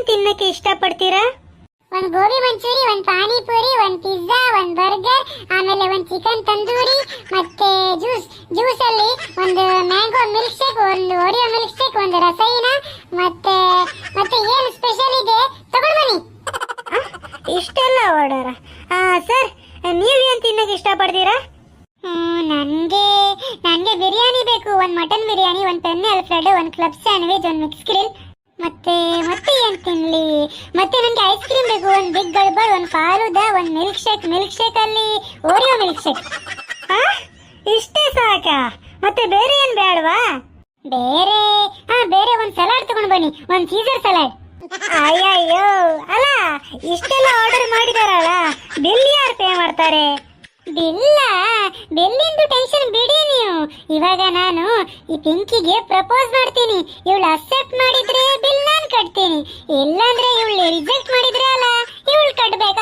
ತಿನ್ನಕ್ಕೆ ಇಷ್ಟಪಡ್ತೀರಾ? ಒಂದು ಗೋಬಿ ಮಂಚೂರಿ, ಒಂದು ಪಾನಿಪುರಿ, ಒಂದು ಪಿಜ್ಜಾ, ಒಂದು ಬರ್ಗರ್, ಆಮೇಲೆ ಒಂದು ಚಿಕನ್ ತಂದೂರಿ, ಮತ್ತೆ ಜ್ಯೂಸ್ ಅಲ್ಲಿ ಒಂದು ಮ್ಯಾಂಗೋ ಮಿಲ್ಕ್ ಶೇಕ್, ಒಂದು ಓರಿಯೋ ಮಿಲ್ಕ್ ಶೇಕ್, ಒಂದು ರಸೈನ, ಮತ್ತೆ ಮತ್ತೆ ಏನು ಸ್ಪೆಷಲ್ ಇದೆ ತಗೊಂಡು ಬನ್ನಿ. ಇಷ್ಟೆಲ್ಲ ಆರ್ಡರ್? ಸರ್, ನೀವೇನು ತಿನ್ನಕ್ಕೆ ಇಷ್ಟಪಡ್ತೀರಾ? ನನಗೆ ಬಿರಿಯಾನಿ ಬೇಕು. ಒಂದು ಮಟನ್ ಬಿರಿಯಾನಿ, ಒಂದು ಪೆನ್ನೆ ಅಲ್ಫ್ರೆಡ್, ಒಂದು ಕ್ಲಬ್ ಸ್ಯಾಂಡ್ವಿಚ್, ಒಂದು ಮಿಕ್ಸ್ ಗ್ರಿಲ್, ಮತ್ತೆ ಏನು ತಿನ್ಲಿ? ಮತ್ತೆ ನನಗೆ ಐಸ್ ಕ್ರೀಮ್ ಬೇಕು, ಒಂದು ಬಿಗ್ ಗಡ್ಬಲ್, ಒಂದು ಫಾಲೂದಾ, ಒಂದು ಮಿಲ್ಕ್ ಶೇಕ್ ಅಲ್ಲಿ ಓರಿಯೋ ಮಿಲ್ಕ್ ಶೇಕ್. ಇಷ್ಟೇ ಸಾಕಾ? ಮತ್ತೆ ಬೇರೆ ಏನು ಬೇಡವಾ? ಬೇರೆ ಒಂದು ಸಲಾಡ್ ತಗೊಂಡು ಬನ್ನಿ, ಒಂದು ಸೀಸರ್ ಸಲಾಡ್. ಅಯ್ಯಯ್ಯೋ, ಅಲ್ಲ ಇಷ್ಟೆಲ್ಲ ಆರ್ಡರ್ ಮಾಡಿದಾರಲ್ಲ, ಬಿಲ್ ಯಾರು ಪೇ ಮಾಡ್ತಾರೆ? ಬೆಲ್ಲಿಂದು ಟೆನ್ಷನ್ ಬಿಡಿ ನೀವು. ಇವಾಗ ನಾನು ಈ ಪಿಂಕಿಗೆ ಪ್ರಪೋಸ್ ಮಾಡ್ತೀನಿ. ಇವಳು ಅಕ್ಸೆಪ್ಟ್ ಮಾಡಿದ್ರೆ ಬಿಲ್ ನಾನು ಕಟ್ತೀನಿ, ಇಲ್ಲಾಂದ್ರೆ ಇವಳು ರಿಜೆಕ್ಟ್ ಮಾಡಿದ್ರೆ ಅಲ್ಲ ಇವಳು ಕಟ್ಬೇಕು.